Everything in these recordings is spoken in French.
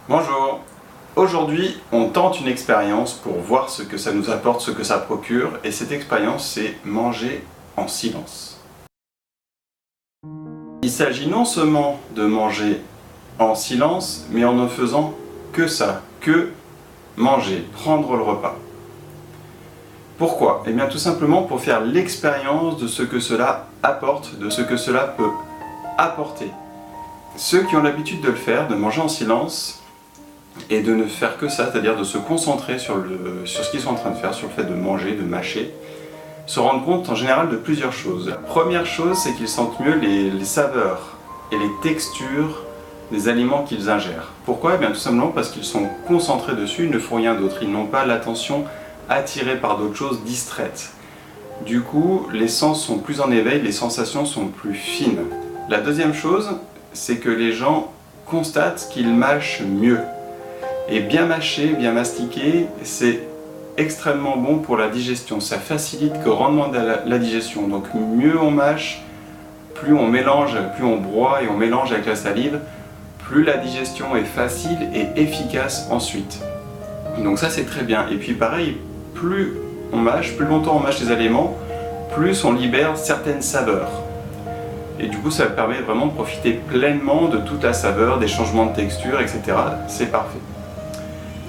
Bonjour. Aujourd'hui, on tente une expérience pour voir ce que ça nous apporte, ce que ça procure, et cette expérience, c'est manger en silence. Il s'agit non seulement de manger en silence, mais en ne faisant que ça, que manger, prendre le repas. Pourquoi? Eh bien tout simplement pour faire l'expérience de ce que cela apporte, de ce que cela peut apporter. Ceux qui ont l'habitude de le faire, de manger en silence, et de ne faire que ça, c'est-à-dire de se concentrer sur ce qu'ils sont en train de faire, sur le fait de manger, de mâcher, se rendent compte en général de plusieurs choses. La première chose, c'est qu'ils sentent mieux les saveurs et les textures des aliments qu'ils ingèrent. Pourquoi? Eh bien tout simplement parce qu'ils sont concentrés dessus, ils ne font rien d'autre, ils n'ont pas l'attention attirée par d'autres choses distraites. Du coup, les sens sont plus en éveil, les sensations sont plus fines. La deuxième chose, c'est que les gens constatent qu'ils mâchent mieux. Et bien mâcher, bien mastiquer, c'est extrêmement bon pour la digestion. Ça facilite grandement la digestion. Donc mieux on mâche, plus on mélange, plus on broie et on mélange avec la salive, plus la digestion est facile et efficace ensuite. Donc ça c'est très bien. Et puis pareil, plus on mâche, plus longtemps on mâche les aliments, plus on libère certaines saveurs. Et du coup ça permet vraiment de profiter pleinement de toute la saveur, des changements de texture, etc. C'est parfait.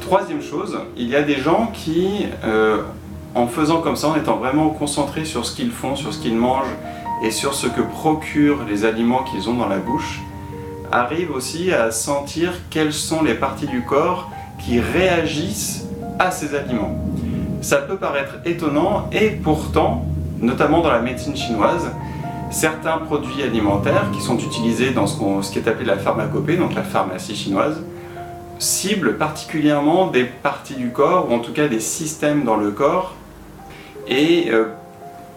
Troisième chose, il y a des gens qui, en faisant comme ça, en étant vraiment concentrés sur ce qu'ils font, sur ce qu'ils mangent et sur ce que procurent les aliments qu'ils ont dans la bouche, arrivent aussi à sentir quelles sont les parties du corps qui réagissent à ces aliments. Ça peut paraître étonnant et pourtant, notamment dans la médecine chinoise, certains produits alimentaires qui sont utilisés dans ce qui est appelé la pharmacopée, donc la pharmacie chinoise, ciblent particulièrement des parties du corps, ou en tout cas des systèmes dans le corps, et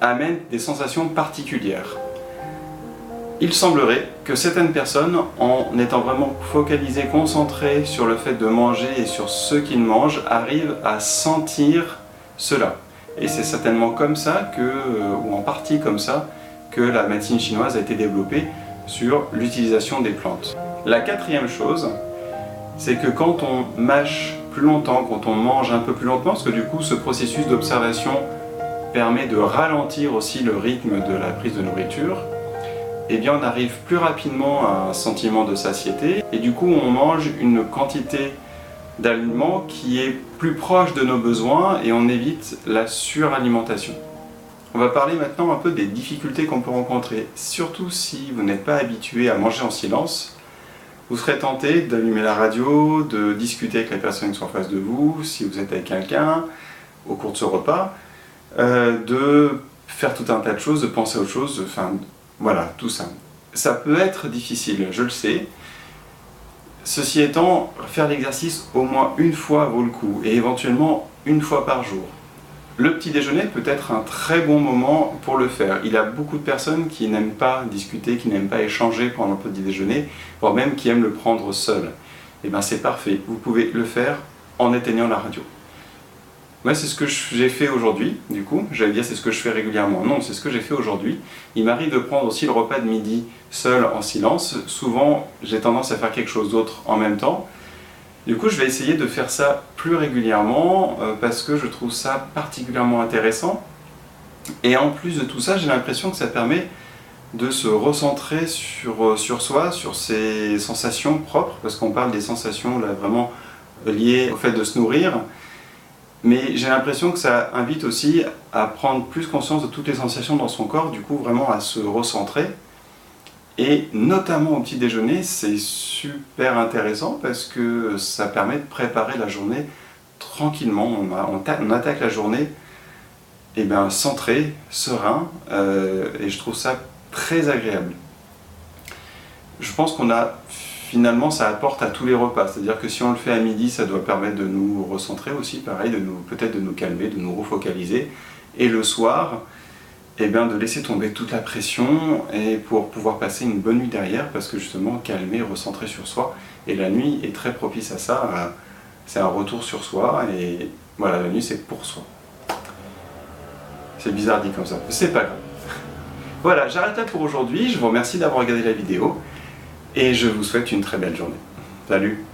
amènent des sensations particulières. Il semblerait que certaines personnes, en étant vraiment focalisées, concentrées sur le fait de manger et sur ce qu'ils mangent, arrivent à sentir cela. Et c'est certainement comme ça, ou en partie comme ça, que la médecine chinoise a été développée sur l'utilisation des plantes. La quatrième chose, c'est que quand on mâche plus longtemps, quand on mange un peu plus lentement, parce que du coup ce processus d'observation permet de ralentir aussi le rythme de la prise de nourriture, eh bien on arrive plus rapidement à un sentiment de satiété et du coup on mange une quantité d'aliments qui est plus proche de nos besoins et on évite la suralimentation. On va parler maintenant un peu des difficultés qu'on peut rencontrer, surtout si vous n'êtes pas habitué à manger en silence. Vous serez tenté d'allumer la radio, de discuter avec les personnes qui sont en face de vous, si vous êtes avec quelqu'un, au cours de ce repas, de faire tout un tas de choses, de penser à autre chose, enfin voilà, tout ça. Ça peut être difficile, je le sais. Ceci étant, faire l'exercice au moins une fois vaut le coup, et éventuellement une fois par jour. Le petit déjeuner peut être un très bon moment pour le faire. Il y a beaucoup de personnes qui n'aiment pas discuter, qui n'aiment pas échanger pendant le petit déjeuner, voire même qui aiment le prendre seul. Et bien c'est parfait, vous pouvez le faire en éteignant la radio. Moi c'est ce que j'ai fait aujourd'hui, du coup, j'allais dire c'est ce que je fais régulièrement. Non, c'est ce que j'ai fait aujourd'hui. Il m'arrive de prendre aussi le repas de midi seul en silence. Souvent j'ai tendance à faire quelque chose d'autre en même temps. Du coup, je vais essayer de faire ça plus régulièrement parce que je trouve ça particulièrement intéressant. Et en plus de tout ça, j'ai l'impression que ça permet de se recentrer sur soi, sur ses sensations propres, parce qu'on parle des sensations là, vraiment liées au fait de se nourrir. Mais j'ai l'impression que ça invite aussi à prendre plus conscience de toutes les sensations dans son corps, du coup vraiment à se recentrer. Et notamment au petit déjeuner, c'est super intéressant parce que ça permet de préparer la journée tranquillement. On attaque la journée centré, serein, et je trouve ça très agréable. Je pense finalement ça apporte à tous les repas, c'est-à-dire que si on le fait à midi, ça doit permettre de nous recentrer aussi, pareil, peut-être de nous calmer, de nous refocaliser. Et le soir, de laisser tomber toute la pression et pour pouvoir passer une bonne nuit derrière parce que justement calmer, recentrer sur soi et la nuit est très propice à ça, c'est un retour sur soi et voilà, la nuit c'est pour soi. C'est bizarre dit comme ça, c'est pas grave. Voilà, j'arrête là pour aujourd'hui, je vous remercie d'avoir regardé la vidéo et je vous souhaite une très belle journée. Salut!